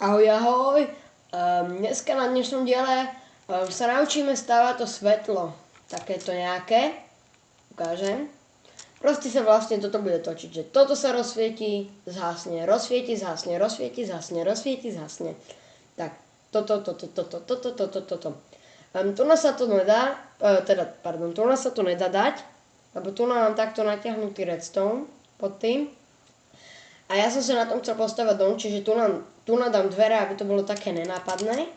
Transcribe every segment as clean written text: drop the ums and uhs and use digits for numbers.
Ahoj, ahoj. Dneska na dnešnom diele sa naučíme stavať to svetlo. Takéto nejaké. Ukážem. Proste sa vlastne toto bude točiť, že toto sa rozsvieti, zhasne, rozsvieti, zhasne, rozsvieti, zhasne, rozsvieti, zhasne. Tak, toto. Tu nás sa to nedá, tu nás sa to nedá dať, lebo tu mám takto natiahnutý redstone pod tým. A ja som sa na tom chcel postavať dom, čiže tu dám dvere, aby to bolo také nenápadné.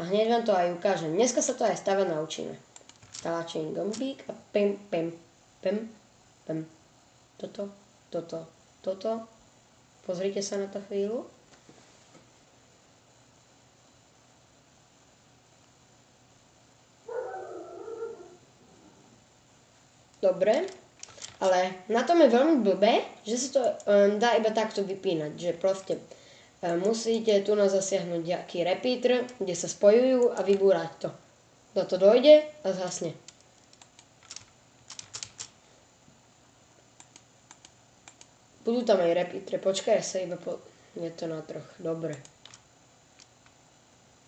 A hneď vám to aj ukážem. Dneska sa to aj stavať naučíme. Tlačím gombík a pim. Toto. Pozrite sa na to chvíľu. Dobre. Ale na tom je veľmi blbé, že sa to dá iba takto vypínať, že proste musíte tu zasiahnuť nejaký repeater, kde sa spojujú a vybúrať to. Na to dojde a zhasne. Budú tam aj repeatere, počkaj, sa iba je to na troch, dobre.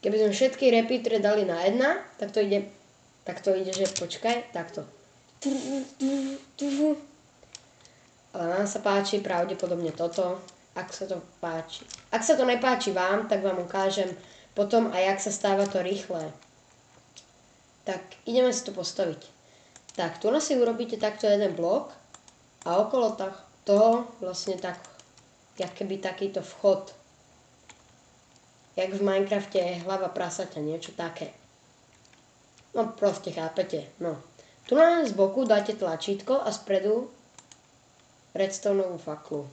Keby sme všetky repeatere dali na jedna, tak to ide, že počkaj, takto. Ale nám sa páči pravdepodobne toto, ak sa to páči. Ak sa to nepáči vám, tak vám ukážem potom aj jak sa stáva to rýchle. Tak ideme si to postaviť. Tak, tu si urobíte takto jeden blok a okolo toho vlastne tak, jak keby takýto vchod. Jak v Minecrafte je hlava prasaťa, niečo také. No proste chápete, no. Tu z boku dáte tlačítko a spredu redstoneovú faklu.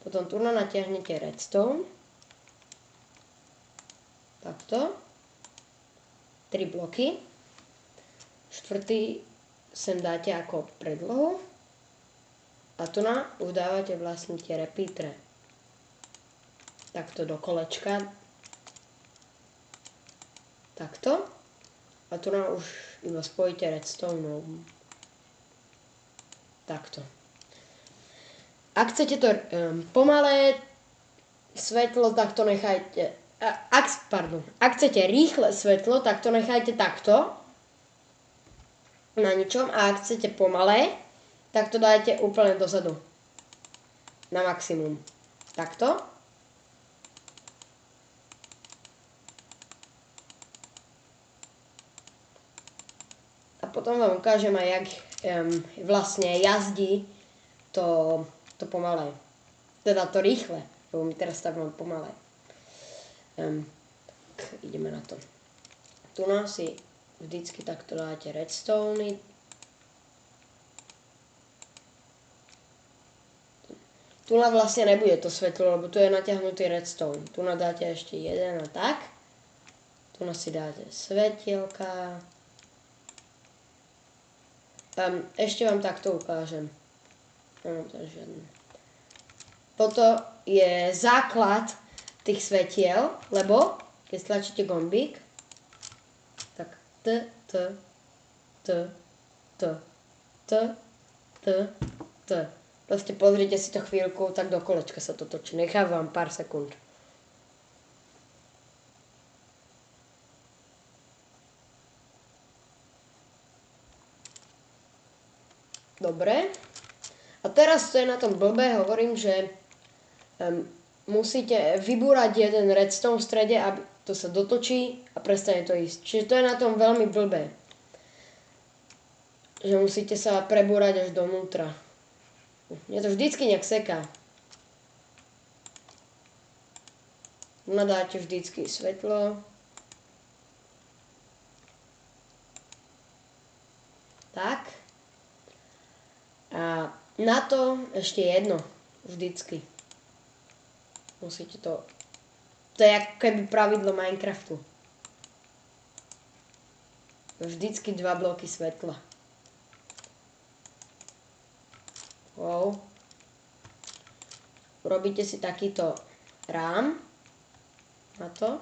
Potom tu natiahnete redstone. Takto. 3 bloky. 4. sem dáte ako predlohu. A tu už dávate vlastne tie repeatere. Takto do kolečka. Takto. A tu už iba spojíte redstone. Takto. Ak chcete to pomalé svetlo, tak to nechajte. Ak chcete rýchle svetlo, tak to nechajte takto. Na ničom. A ak chcete pomalé, tak to dajte úplne dozadu. Na maximum. Takto. A potom vám ukážem aj, jak vlastne jazdí to pomalé. Teda to rýchle, lebo my teraz stavíme pomalé. Ideme na to. Tu si vždycky takto dáte redstone. Tu vlastne nebude to svetlo, lebo tu je natiahnutý redstone. Tu dáte ešte jeden a tak. Tu si dáte svetielka. Ešte vám takto ukážem. Toto je základ tých svetiel, lebo keď stlačíte gombík, tak proste pozrite si to chvíľku, tak do kolečka sa to točí. Nechávam pár sekúnd. Dobre. A teraz, čo je na tom blbé, hovorím, že musíte vybúrať jeden redstone v strede, aby to sa dotočí a prestane to ísť. Čiže to je na tom veľmi blbé. Že musíte sa prebúrať až dovnútra. Mne to vždycky nejak seká. Nadáte vždycky svetlo. Tak. A na to ešte jedno. Vždycky. Musíte to... To je ako keby pravidlo Minecraftu. Vždycky 2 bloky svetla. Wow. Urobíte si takýto rám na to.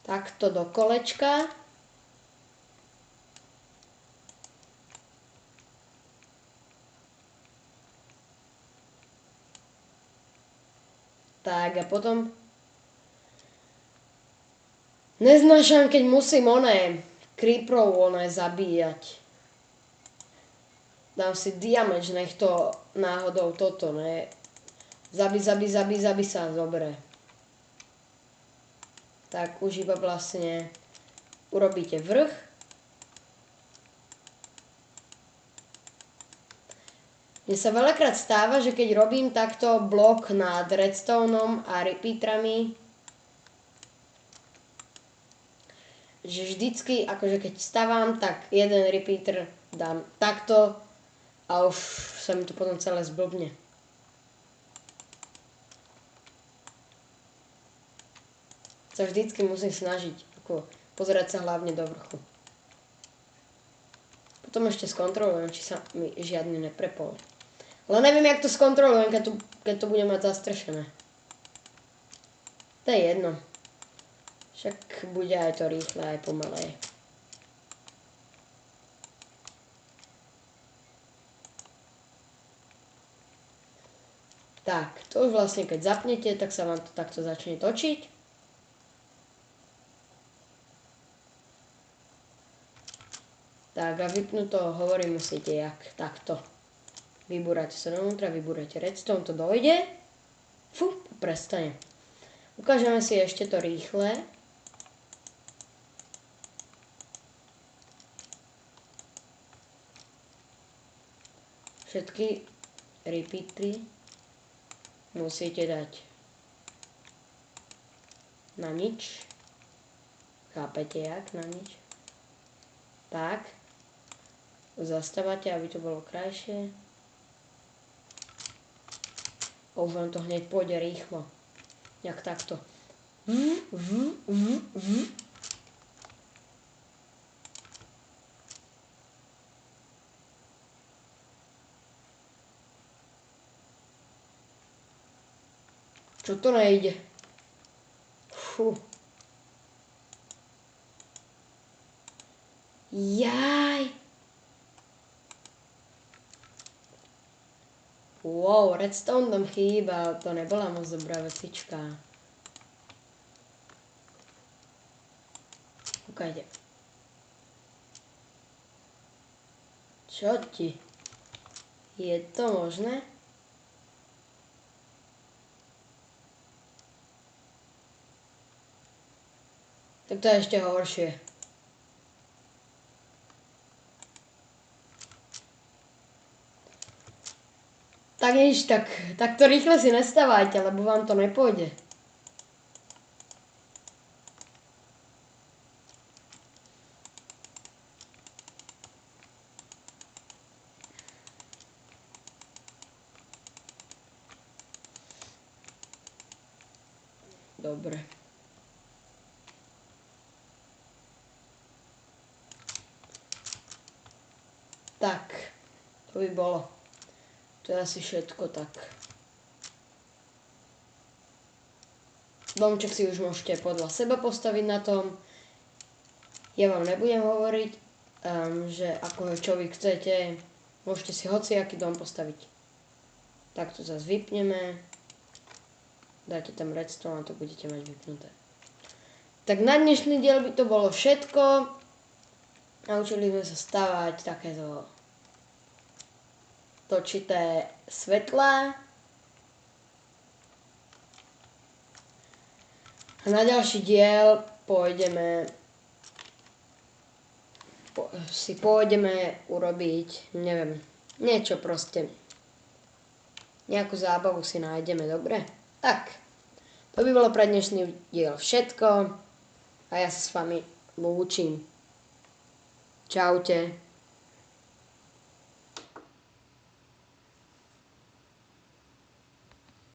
takto do kolečka. Tak a potom neznášam, keď musím creeprov zabíjať. Dám si damage, nech to náhodou toto, ne? Zabí sa, dobre. Tak už iba vlastne urobíte vrch. Mne sa veľakrát stáva, že keď robím takto blok nad redstoneom a repeaterami, že vždycky, akože keď stavám, tak jeden repeater dám takto a už sa mi to potom celé zblbne. Sa vždycky musím snažiť, ako pozerať sa hlavne do vrchu. Potom ešte skontrolujem, či sa mi žiadny neprepol. Ale neviem, jak to skontrolujem, keď to budem mať zastrešené. To je jedno. Však bude aj to rýchle, aj pomalé. Tak, to už vlastne keď zapnete, tak sa vám to takto začne točiť. Tak a vypnúť to, hovorím, musíte jak takto. Vybúrate sa dovnútra, vybúrate redstone, to dojde. Fú, prestane. Ukážeme si ešte to rýchle. Všetky repeatery musíte dať na nič. Chápete jak na nič? Tak. Zastávate, aby to bolo krajšie. A už vám to hneď pôjde rýchlo. Jak takto. Čo to nejde? Fú. Jaj. Wow, redstone tam chýba, to nebola moc dobrá vecička. Kúkajte. Čo ti? Je to možné? Tak to je ešte horšie. Tak nič, tak to rýchle si nestávajte, lebo vám to nepôjde. Dobre. Tak, to by bolo. To je asi všetko tak. Domček si už môžete podľa seba postaviť na tom. Ja vám nebudem hovoriť, že ako čo vy chcete, môžete si hociaký dom postaviť. Tak to zase vypneme. Dáte tam redstone a to budete mať vypnuté. Tak na dnešný diel by to bolo všetko. Naučili sme sa stavať takéto točité svetlá. A na ďalší diel pôjdeme urobiť, neviem, niečo proste. Nejakú zábavu si nájdeme, dobre? Tak, to by bolo pre dnešný diel všetko a ja sa s vami lúčim. Čaute.